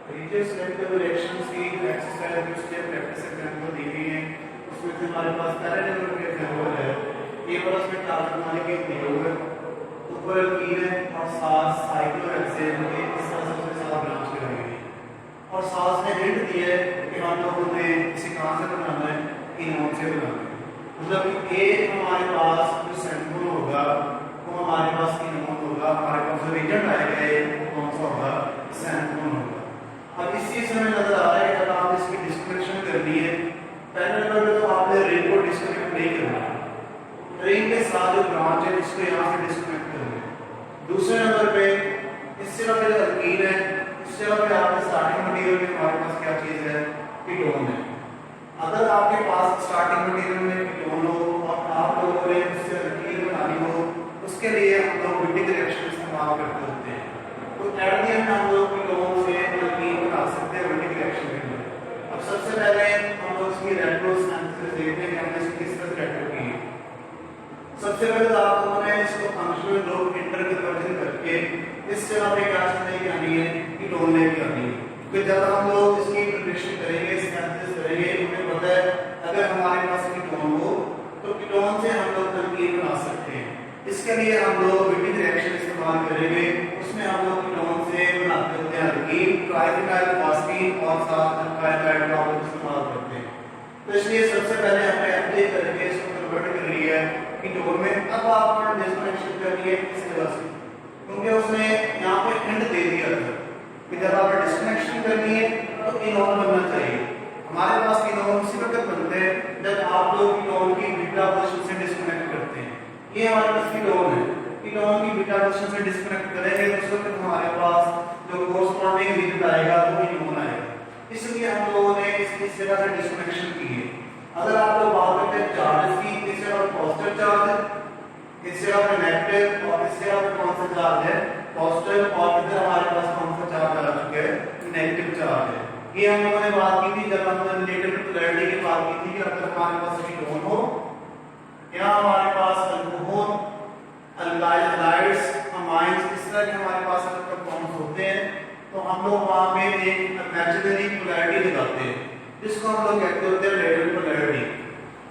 नीचे selective reactions की exercise जो स्टेप प्रैक्टिस एग्जांपल दी गई है उसमें से हमारे पास पहले नंबर पे एग्जांपल है ये वाला उसमें टारगेट माने के प्रयोग है ऊपर एल्कीन है और साथ साइक्लोहेक्सेन के इस तरह से उसमें सात ब्रांच लगाई गई और साथ में हिंट दी है कि हम लोगों ने इसे कहां से बनाना है इनोन से बनाना है मतलब एक हमारे पास जो सेंट्रोल होगा वो हमारे पास इनोन होगा हमारे पास जो रीजन आएगा वो कौन सा होगा सेंट्रोल होगा। अब इस चीज में नजर आ रहा है कि अगर आप इसकी डिस्कनेक्शन करनी है पहले नंबर पे तो आपने रिंग को डिस्कनेक्ट नहीं करना है रिंग के साथ जो ब्रांच है इसको यहाँ से डिस्कनेक्ट करना है। दूसरे नंबर पे इससे जगह पे एल्कीन है इस जगह पे आपके स्टार्टिंग मटेरियल में हमारे पास क्या चीज है कीटोन है। अगर आपके पास स्टार्टिंग मटेरियल में कीटोन हो और आप लोगों ने उससे एल्कीन बनानी हो उसके लिए हम लोग विटिक रिएक्शन इस्तेमाल करते होते हैं तो एट द एंड हम लोग कीटोन से एल्कीन बना सकते हैं विटिक रिएक्शन के लिए। अब सबसे पहले हम लोग इसकी रेट्रोसिंथेसिस देखते हैं कि हमने इसकी किस तरह रेट्रो की है। सबसे पहले तो आप लोगों ने इसको फंक्शनल ग्रुप इंटर कन्वर्जन करके इस जगह पे क्या लेके आनी है कीटोन लेके आनी है फिर जब हम लोग इसकी इंटीग्रेशन करेंगे सिंथेसिस करेंगे हमें पता है अगर हमारे पास कीटोन हो तो कीटोन से हम लोग एल्कीन बना सकते हैं। इसके लिए हम लोग विभिन्न रिएक्शन इस्तेमाल करेंगे उसमें हम लोग कीटोन से बनाते होते हैं एल्कीन ट्राइफिनाइल फास्फीन और साथ अल्काइल का इस्तेमाल करते हैं। तो इसलिए सबसे पहले हमने एप्लाई करके इसको कन्वर्ट कर लिया है कीटोन में। अब आपको डिस्कनेक्शन करनी है किस तरह से क्योंकि उसने यहाँ पे हिंट दे दिया था कि जब आप डिस्कनेक्शन करनी है तो इनोन बनना चाहिए। हमारे पास इनोन उसी वक्त बनते हैं जब आप लोग कीटोन की बीटा पोजीशन से डिस्कनेक्ट करते हैं। ये हमारे पास कीटोन है कीटोन की बीटा पोजीशन से डिस्कनेक्ट करेंगे तो उस वक्त हमारे पास जो कोरस्पॉन्डिंग रीजन आएगा वो इनोन आएगा। इसलिए हम लोगों ने इसकी इस जगह से डिस्कनेक्शन की है। अगर आप लोग बात करते हैं चार्जेस की इस जगह पॉजिटिव चार्ज है इस जगह पे नेगेटिव और इस जगह पे कौन सा चार्ज है पॉजिटिव और इधर हमारे पास कौन सा चार्ज आ चुका है नेगेटिव चार्ज है। ये हम लोगों ने बात की थी जब हमने रिलेटिव पोलैरिटी की बात की थी कि अगर हमारे पास कीटोन हो या हमारे पास अल्कोहल अल्काइल हैलाइड्स अमाइंस इस तरह के हमारे पास अगर कंपाउंड्स होते हैं तो हम लोग वहां पे एक इमेजिनरी पोलैरिटी लगाते हैं जिसको हम लोग कहते होते हैं रिलेटिव पोलैरिटी।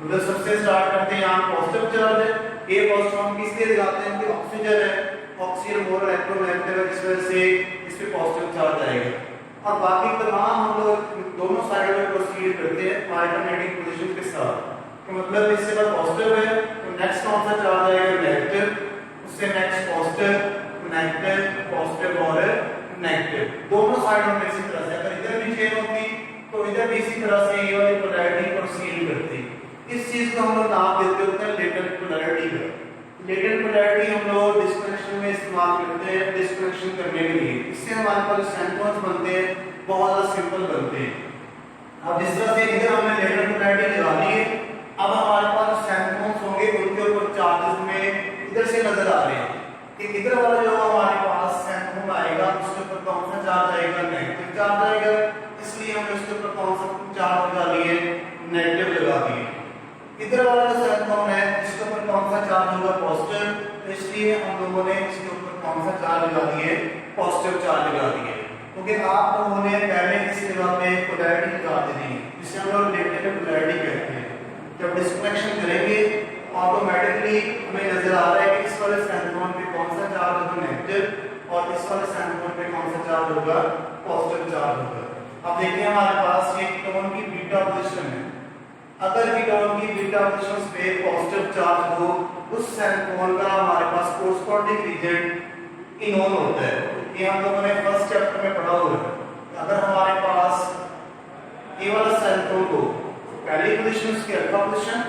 मतलब सबसे स्टार्ट करते हैं यहाँ पॉजिटिव चार्ज है ए पॉजिटिव हम किस लिए लगाते हैं कि ऑक्सीजन है ऑक्सीजन मोर इलेक्ट्रोनेगेटिव है इस वजह से इस पे पॉजिटिव चार्ज आएगा और बाकी तमाम हम लोग दोनों साइड में प्रोसीड करते हैं अल्टरनेटिंग पोजीशन के साथ। तो मतलब इससे बाद पॉजिटिव है तो नेक्स्ट कौन सा चार्ज आएगा नेगेटिव उससे नेक्स्ट पॉजिटिव नेगेटिव पॉजिटिव और नेगेटिव दोनों साइडों में इसी तरह से अगर इधर भी चेन होती तो इधर भी इसी तरह से ये वाली पोलैरिटी प्रोसीड करती। इस चीज को हम लोग नाम देते होते हैं लेटेंट पोलैरिटी का। लेटेंट पोलैरिटी हम लोग डिस्कनेक्शन में इस्तेमाल करते हैं डिस्कनेक्शन करने के लिए। इससे हमारे पास सेंटर्स बनते हैं बहुत ज्यादा सिंपल बनते हैं। अब जिस तरह से इधर हमने लेटेंट पोलैरिटी लगा ली है अब हमारे पास सेंटर्स होंगे उनके ऊपर चार्जेस में इधर से नजर आ रहे हैं कि इधर वाला जो हमारे पास सेंटर आएगा उसके ऊपर कौन सा चार्ज आएगा नेगेटिव चार्ज आएगा इसलिए हमने उसके ऊपर कौन सा चार्ज लगा लिए नेगेटिव लगा दिए। इधर वाला जो सेंटर है इसके ऊपर कौन सा चार्ज होगा पॉजिटिव तो इसलिए हम लोगों ने इसके ऊपर कौन सा चार्ज लगा दिए पॉजिटिव चार्ज लगा दिए क्योंकि आप लोगों ने पहले इस जगह पे पोलैरिटी लगा दी थी जिसे हम लोग रिलेटिव पोलैरिटी कहते हैं। जब डिस्कनेक्शन करेंगे ऑटोमेटिकली हमें नजर आ रहा है कि इस वाले सेंट्रोन पे कौन सा चार्ज होगा नेगेटिव और इस वाले सेंट्रोन पे कौन सा चार्ज होगा पॉजिटिव चार्ज होगा। अब देखिए हमारे पास ये कीटोन की बीटा पोजीशन है अगर कीटोन की बीटा पोजीशन पे पॉजिटिव चार्ज हो उस सेंट्रोन का हमारे पास कोरस्पॉन्डिंग रीजन इनोन होता है। ये हम लोगों ने फर्स्ट चैप्टर में पढ़ा हुआ है। अगर हमारे पास ये वाला सेंट्रोन को पहली पोजीशन उसकी अल्फा पोजीशन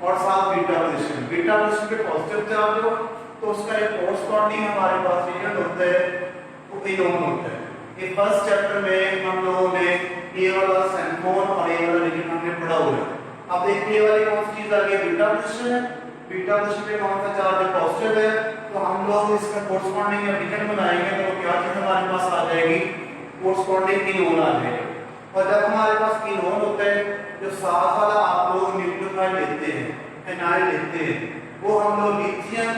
और साथ बीटा पोजीशन पे पॉजिटिव चार्ज हो तो उसका एक कोरस्पॉन्डिंग हमारे पास रीजन होता है वो इनोन होता है। ये फर्स्ट चैप्टर में हम लोगों ने ये वाला सेंट्रोन और ये वाला रीजन हमने पढ़ा हुआ है। अब देखिए ये वाली कौन सी चीज आ गई बीटा पोजीशन है बीटा पोजीशन पे कौन सा चार्ज है पॉजिटिव है तो हम लोग इसका कोरस्पॉन्डिंग रीजन बनाएंगे तो क्या चीज हमारे पास आ जाएगी कोरस्पॉन्डिंग इनोन आ जाएगा। और जब हमारे पास इनोन होता है जो साथ वाला आप लोग न्यूक्लियोफाइल लेते हैं एनाइल लेते हैं वो हम लोग लिथियम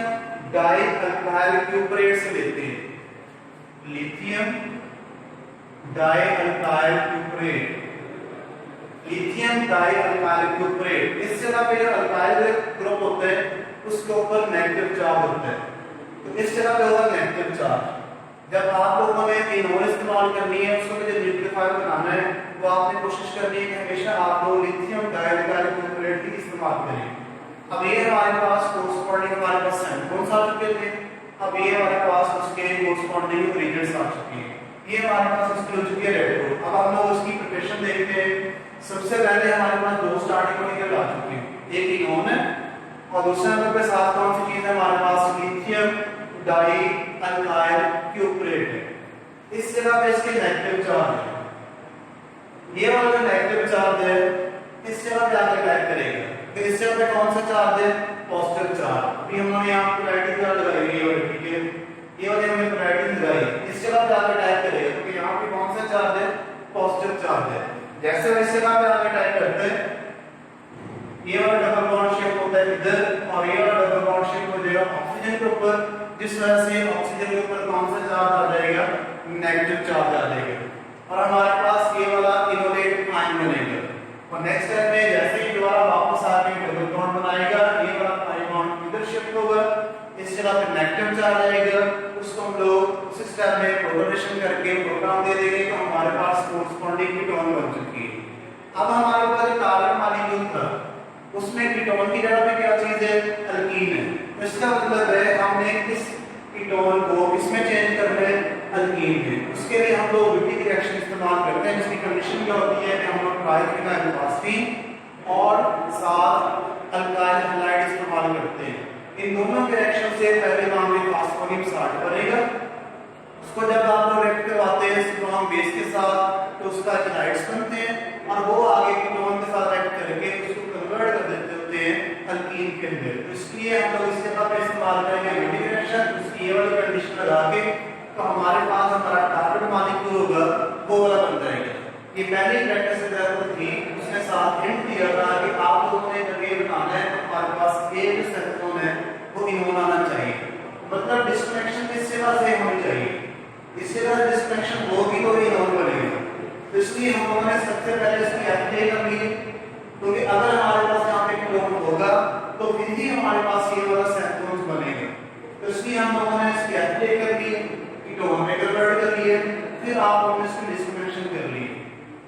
डाई अल्काइल क्यूपरेट से लेते हैं lithium dialkyl cuprate, lithium dialkyl cuprate. इस जगह पे जो अल्काइल ग्रुप होता है उसके ऊपर नेगेटिव चार्ज होता है, तो इस जगह पे होगा नेगेटिव चार्ज। जब आप लोगों ने इनोन इस्तेमाल करनी है, उसको जो न्यूक्लियोफाइल बनाना है, तो आपने कोशिश करनी है कि हमेशा आप लोग लिथियम डाई अल्काइल क्यूपरेट ही इस्तेमाल करें। अब ये हमारे पास कोरस्पॉन्डिंग हमारे पास सेंट्रोन्स आ चुके थे, अब ये हमारे पास उसके कोरस्पॉन्डिंग रीजन्स आ चुके हैं, ये हमारे पास उसकी हो चुकी है रेड ग्रुप। अब हम लोग उसकी प्रिपरेशन देखते हैं। सबसे पहले हमारे पास दो स्टार्टिंग मॉलिक्यूल आ चुके हैं, एक इनोन है और दूसरे नंबर पे साथ कौन सी चीज है हमारे पास, लिथियम डाई अल्काइल क्यूपरेट है। इस जगह पे इसके नेगेटिव चार्ज है, ये वाला जो नेगेटिव चार्ज है इस जगह पे आकर अटैक करेगा, तो इस जगह पे कौन सा चार्ज है, पॉजिटिव चार्ज। अभी हमने यहां पोलैरिटी लगाई है और ठीक है, ये वाले हमने पोलैरिटी लगाई, इस जगह पे आकर अटैक करेगा, क्योंकि यहां पे कौन सा चार्ज है, पॉजिटिव चार्ज है। जैसे इस जगह पे आकर अटैक करते हैं, ये वाला डबल बॉन्ड शेप होता है इधर और ये वाला डबल बॉन्ड शेप हो जाएगा ऑक्सीजन के ऊपर, जिस वजह से ऑक्सीजन के ऊपर कौन सा चार्ज आ जाएगा, नेगेटिव चार्ज आ जाएगा और हमारे पास ये वाला इनोलेट आयन बनेगा। और नेक्स्ट स्टेप में जैसे ही दोबारा वापस आके डबल बॉन्ड बनाएगा, ये वाला पाई बॉन्ड इधर शिफ्ट होगा, इस जगह पे नेगेटिव चार्ज आएगा, उसको हम लोग उस स्टेप में प्रोटोनेशन करके प्रोटॉन दे देंगे, तो हमारे पास कोरस्पॉन्डिंग कीटोन बन चुकी है। अब हमारे पास जो कार्बन मॉलिक्यूल था उसमें कीटोन की जगह पे क्या चीज है, अल्कीन है, तो इसका मतलब है हमने इस कीटोन को इसमें चेंज करना है अल्कीन में। उसके लिए हम लोग विट्टिक रिएक्शन इस्तेमाल करते हैं, जिसकी कंडीशन क्या होती है कि हम लोग ट्राइफिनाइल फास्फीन और साथ अल्काइल हैलाइड इस्तेमाल करते हैं। इन दोनों के रिएक्शन से पहले हमारे फास्फोनिम स्टार्ट बनेगा, उसको जब आप लोग रिएक्ट करवाते हैं स्ट्रॉन्ग बेस के साथ, तो उसका हैलाइड्स बनते हैं और वो आगे कीटोन के साथ रिएक्ट करके उसको कन्वर्ट कर देते होते हैं अल्कीन के अंदर। तो इसलिए हम लोग इस जगह पे इस्तेमाल करेंगे विट्टिक रिएक्शन, उसकी ये वाली कंडीशन लगा के, तो हमारे पास हमारा कार्बन मॉलिक्यूल होगा वो वाला बन जाएगा। ये पहली प्रैक्टिस एग्जांपल थी, उसने साथ हिंट दिया था कि आप लोगों ने जब ये बनाना है तो हमारे पास एक जो सेंट्रोन है वो इनोन आना चाहिए, मतलब डिस्कनेक्शन किस जगह से होनी चाहिए, इस जगह डिस्कनेक्शन होगी तो इनोन बनेगा। तो इसलिए हम लोगों ने सबसे पहले इसकी एप्लाई कर ली, क्योंकि अगर हमारे पास यहाँ पे कीटोन होगा तो फिर ही हमारे पास ये वाला सेंट्रोन बनेगा। तो इसलिए हम लोगों ने इसकी एप्लाई कर ली, कीटोन में कन्वर्ट कर लिए, फिर आप लोगों ने इसकी डिस्कनेक्शन कर ली,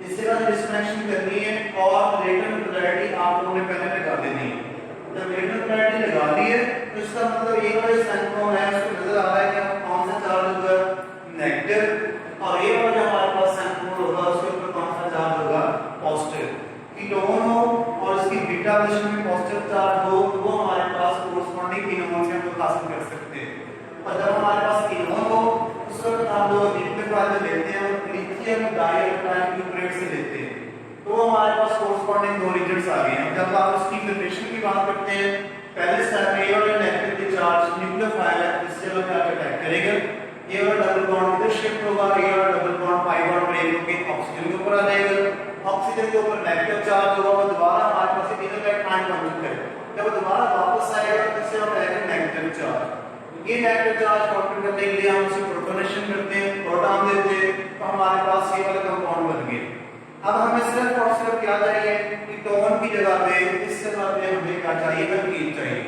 इस जगह डिस्कनेक्शन करनी है और रिटर्न पोलैरिटी आप लोगों ने पहले लगा देनी है। जब रिटर्न पोलैरिटी लगा ली है तो इसका मतलब ये वाला सेंट्रोन है उसको नजर आ रहा है कि कौन सा चार्ज होगा, नेगेटिव, और ये वाला जो हमारे पास सेंट्रोन होगा उसके ऊपर कौन सा चार्ज होगा, पॉजिटिव। कीटोन हो और इसकी बीटा पोजीशन में पॉजिटिव चार्ज हो तो वो हमारे पास कोरस्पॉन्डिंग इनोन से हम लोग हासिल कर सकते हैं। और जब हमारे पास इनोन हो उस वक्त हम लोग न्यूक्लियोफाइल लेते हैं और लिथियम डाई अल्काइल क्यूपरेट से लेते हैं, तो हमारे पास कोरस्पॉन्डिंग दो रीजन्स आ गए हैं। जब आप इसकी प्रिपरेशन की बात करते हैं, पहले स्टेप में ये वाला नेगेटिव चार्ज न्यूक्लियोफाइल है इस जगह पे आकर अटैक करेगा, ये वाला डबल बॉन्ड इधर शिफ्ट होगा, ये वाला double bond pi bond break होकर ऑक्सीजन के ऊपर आ जाएगा, ऑक्सीजन के ऊपर नेगेटिव चार्ज होगा, वो दोबारा हमारे पास एक इनरलाइट आयन बन चुका है, जब वो दोबारा वापस आएगा तो इससे हम आएगा नेगेटिव चार्ज। ये नेगेटिव चार्ज काउंटर करने के लिए हम उसे प्रोटोनेशन करते हैं, प्रोटॉन देते हैं, तो हमारे पास ये वाला कंपाउंड बन गया। अब हमें सिर्फ और सिर्फ क्या चाहिए, कीटोन की जगह पे इस जगह पे हमें क्या चाहिए, अल्कीन चाहिए।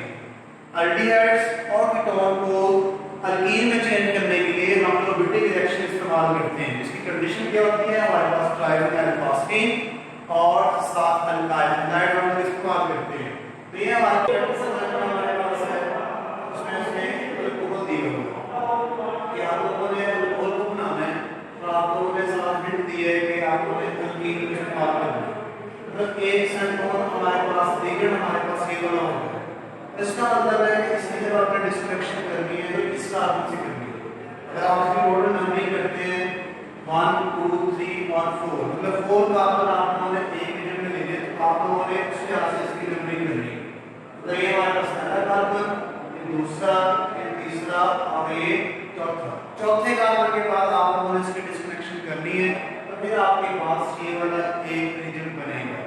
अल्डिहाइड्स और कीटोन को अल्कीन में चेंज करने के लिए हम लोग विट्टिक रिएक्शन इस्तेमाल करते हैं, जिसकी कंडीशन क्या होती है, हमारे पास ट्राइफिनाइल फास्फीन और साथ अल्काइल हैलाइड हम लोग इस्तेमाल करते हैं। तो ये हमारे पास है, उसमें उसने अल्कोहल दी हुई है कि आप लोगों ने अल्कोहल को बनाना है, तो आप लोगों ने साथ हिंट दी है कि आप लोगों ने अल्कीन को इस्तेमाल करना है, मतलब एक सेंट्रोन हमारे पास रीजन हमारे पास ये वाला होगा। इसका मतलब है कि इसकी जब आपने डिस्कनेक्शन करनी है तो किस कार्बन से करनी है। अगर आप इसकी ऑर्डर नंबरिंग करते हैं 1 2 3 और 4, मतलब 4 कार्बन आप लोगों ने एक रीजन में लेने, तो आप लोगों ने उस तरह से इसकी नंबरिंग करनी है। तो ये हमारे पास पहला कार्बन, ये दूसरा, ये तीसरा और ये चौथा। चौथे कार्बन के बाद आप लोगों ने इसकी डिस्कनेक्शन करनी है, तो फिर आपके पास ये वाला एक रीजन बनेगा।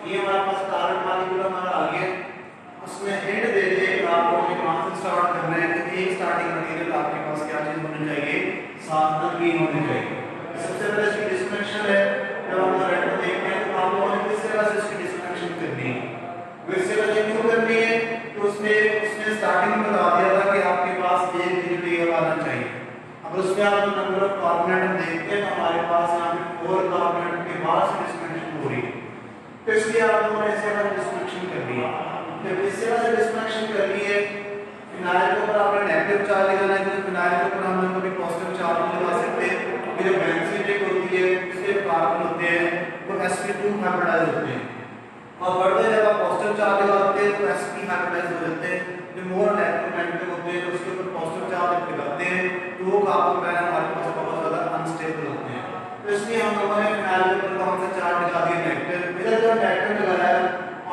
ये हमारे पास कार्बन मॉलिक्यूल हमारा आ गया, उसमें हिंट दे दे आप लोगों ने कहां से स्टार्ट करना है, कि एक स्टार्टिंग मटेरियल आपके पास क्या चीज होनी चाहिए, साथ अल्कीन होनी चाहिए। सबसे पहले इसकी तो इसलिए आप लोगों ने इससे डिस्कनेक्शन कर ली है। जब इससे वाला डिस्कनेक्शन कर ली है, फिनाइल के ऊपर आपने नेगेटिव चार्ज लगाना है, तो फिनाइल के ऊपर हम लोग कभी पॉजिटिव चार्ज नहीं लगा सकते। ये जो बेंजीन रिंग होती है उसके कार्बन होते हैं तो sp2 हाइब्रिडाइज होते हैं, और बढ़ते जब आप पॉजिटिव चार्ज लगाते हैं तो sp हाइब्रिडाइज हो जाते हैं। जो मोर इलेक्ट्रोनेगेटिव होते हैं उसके ऊपर पॉजिटिव चार्ज लगाते हैं तो वो कार्बन पैर हमारे पास बहुत ज्यादा अनस्टेबल होते हैं। तो इसलिए हम लोगों ने फिनाइल के ऊपर कौन सा चार्ज लगा दिया, नेगेटिव। इधर जो नेगेटिव लगाया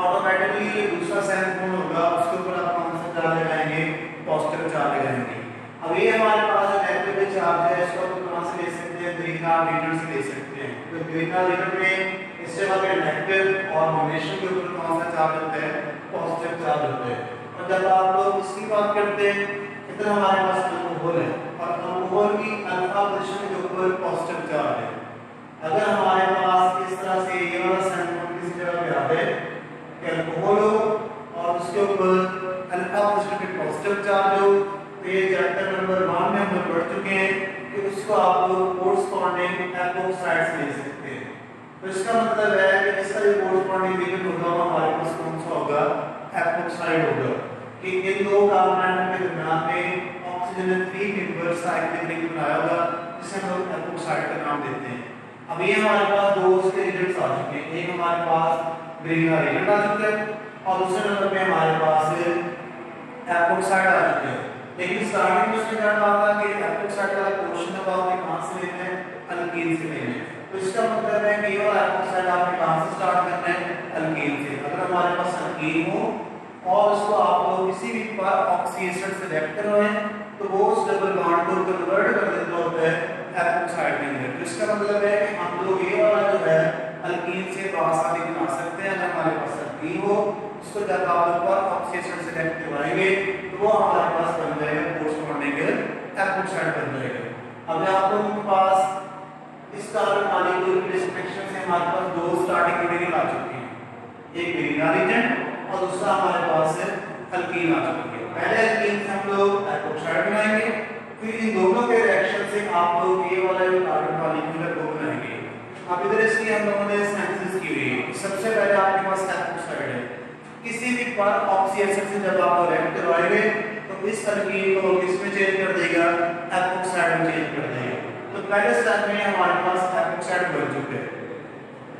ऑटोमेटिकली ये दूसरा सेंस कौन होगा, उसके ऊपर आप कौन सा चार्ज लगाएंगे, पॉजिटिव चार्ज लगाएंगे। अब ये हमारे पास नेगेटिव चार्ज है, इसको हम कहां से ले सकते हैं, ग्रीनहाउस रीजन से ले सकते हैं। तो ग्रीनहाउस रीजन में इससे हमारे नेगेटिव और मैग्नीशियम के ऊपर कौन सा चार्ज होता है, पॉजिटिव चार्ज होता है। और जब आप लोग इसकी बात करते हैं, इधर हमारे पास अल्कोहल है और अल्कोहल की अल्फा पोजीशन के ऊपर पॉजिटिव चार्ज है। अगर हमारे पास इस तरह से ये वाला सेंटर किसी जगह पे आ जाए कि अल्कोहल हो और उसके ऊपर अल्फा पोजीशन पे पॉजिटिव चार्ज हो, तो ये चैप्टर नंबर 1 में हम लोग पढ़ चुके हैं कि उसको आप लोग कोरस्पॉन्डिंग एपोक्साइड्स ले सकते हैं। तो इसका मतलब है कि इसका जो कोरस्पॉन्डिंग रीजन होगा वो हमारे पास कौन सा होगा, एपोक्साइड होगा। कि इन दो कार्बन एटम के दरमियान में ऑक्सीजन ने 3 मेंबर साइक्लिक रिंग बनाया होगा जिसे हम लोग एपोक्साइड का नाम देते हैं। अब ये हमारे पास दो उसके रिजल्ट्स आ चुके हैं, एक हमारे पास ग्रीनहाउस रिजल्ट आ चुका है और दूसरे नंबर पे हमारे पास एपोक्साइड आ चुका है। लेकिन स्टार्टिंग में उसने क्या कहा था कि एपोक्साइड वाला क्वेश्चन अब आपने कहां से लेना है, अल्कीन से लेना है। तो इसका मतलब है कि ये वाला एपोक्साइड आपने कहां से स्टार्ट करना है, अल्कीन से। अगर हमारे पास अल्कीन हो और उसको आप लोग किसी भी पर ऑक्सीडेशन से रिएक्ट करवाएं तो वो उस डबल बॉन्ड को कन्वर्ट कर देता होता है एपोक्साइड में। तो इसका मतलब है कि हम लोग ये वाला जो है अल्कीन से आसानी बना सकते हैं। अगर हमारे पास अल्कीन हो उसको जब आप ऊपर ऑक्सीडेशन से रिएक्ट करवाएंगे तो वो हमारे पास बन जाएगा कोरस्पॉन्डिंग एपोक्साइड बन जाएगा। अब आप लोगों के पास इस कार्बन मॉलिक्यूल के डिस्ट्रक्शन से हमारे पास दो स्टार्टिंग मटेरियल आ चुके हैं, एक ग्रीनहाउस रीजन और दूसरा हमारे पास अल्कीन आ चुकी है। पहले अल्कीन से हम लोग एपोक्साइड बनाएंगे, फिर इन दोनों के रिएक्शन से आप लोग ये वाला जो कार्बन मॉलिक्यूल है वो बनाएंगे। अब इधर इसकी हम लोगों ने सिंथेसिस की हुई है। सबसे पहले आपके पास एपोक्साइड है, किसी भी पर ऑक्सीडेशन से जब आप रिएक्ट करवाएंगे तो इस अल्कीन को किसमें चेंज कर देगा, एपोक्साइड में चेंज कर देगा। तो पहले स्टेप में हमारे पास एपोक्साइड बन चुके हैं।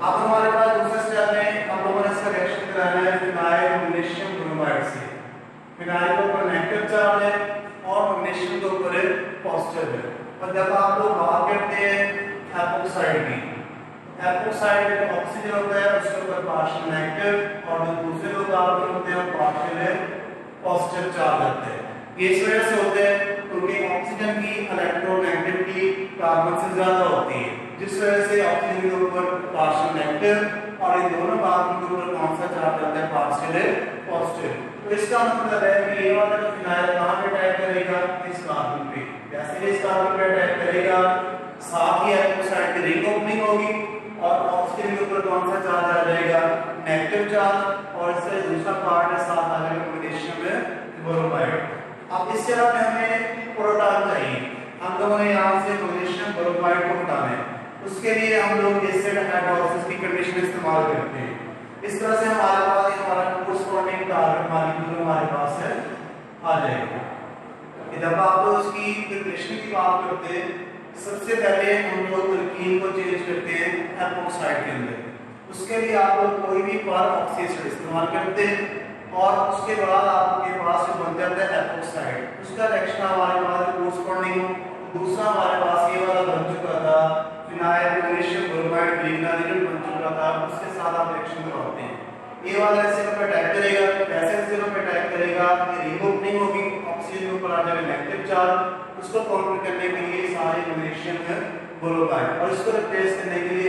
अब हमारे पास दूसरे स्टेप में हम लोगों ने इसका रिएक्शन कराना है फिनाइल मैग्नीशियम ब्रोमाइड से। फिनाइल के ऊपर नेगेटिव चार्ज है और मैग्नीशियम के ऊपर पॉजिटिव है। और जब आप लोग बात करते हैं एपोक्साइड की, एपोक्साइड में ऑक्सीजन होता है उसके ऊपर पार्शियल नेगेटिव और जो दूसरे दो कार्बन होते हैं पार्शियल पॉजिटिव चार्ज होते हैं। ये इस वजह से होते हैं क्योंकि ऑक्सीजन की इलेक्ट्रोनेगेटिविटी कार्बन से ज्यादा होती है, जिस वजह से ऑक्सीजन के ऊपर पार्शियल नेगेटिव और इन दोनों कार्बन के ऊपर कौन सा चार्ज आता है, पार्शियल पॉजिटिव। तो इसका मतलब है कि ये वाला जो फिनाइल कहां पे अटैक करेगा, इस कार्बन पे। जैसे इस कार्बन पे अटैक करेगा साथ ही एपोक्साइड की रिंग ओपनिंग होगी और ऑक्सीजन के ऊपर कौन सा चार्ज आ जाएगा, नेगेटिव चार्ज, और इससे दूसरा पार्ट है साथ आ जाएगा मैग्नीशियम ब्रोमाइड। अब इस जगह पे हमें प्रोटॉन चाहिए, हम लोगों ने यहाँ से मैग्नीशियम ब्रोमाइड को हटाना है, उसके लिए हम लोग एसिड हाइड्रोलिसिस की कंडीशन इस्तेमाल करते हैं। इस तरह से हमारे पास हमारा कोरस्पॉन्डिंग कार्बन मॉलिक्यूल हमारे पास है आ जाएगा। जब आप लोग उसकी प्रिपरेशन की बात करते हैं सबसे पहले हम लोग अल्कीन को चेंज करते हैं एपोक्साइड के अंदर। उसके लिए आप लोग कोई भी पर ऑक्सीडेशन इस्तेमाल करते हैं और उसके बाद आपके पास जो बन जाता है एपोक्साइड, उसका रिएक्शन हमारे पास कोरस्पॉन्डिंग दूसरा हमारे पास ये वाला बन चुका था phenyl magnesium bromide Grignard reagent बन चुका था, उसके साथ आप रिएक्शन करवाते हैं। ये वाला इस जगह पे अटैक करेगा, कैसे इस जगह पे अटैक करेगा, ये रिंग ओपनिंग होगी, ऑक्सीजन के ऊपर आ जाएगा नेगेटिव चार्ज, उसको काउंटर करने के लिए सारे मैग्नीशियम ब्रोमाइड और इसको रिप्लेस करने के लिए